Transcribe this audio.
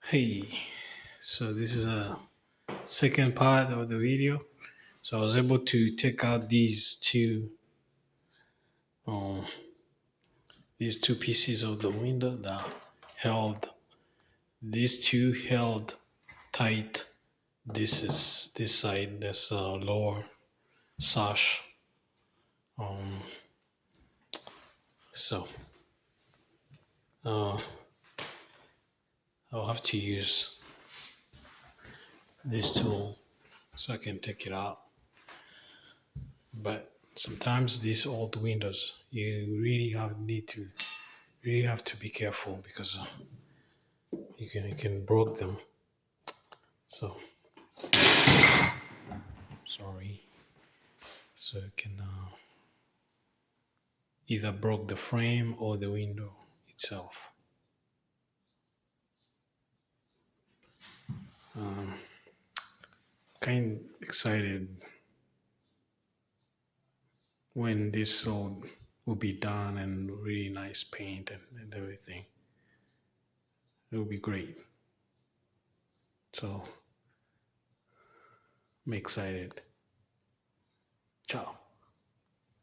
Hey, so this is a second part of the video. So I was able to take out um, these two pieces of the window that held. These two held tight. This side. This lower sash. Um, so uh, I'll have to use this tool so I can take it out. But sometimes these old windows, you really have to be careful because you can broke them. So sorry. So you can either broke the frame or the window itself. Kind excited when this all will be done and really nice paint and everything. It will be great. So I'm excited. Ciao.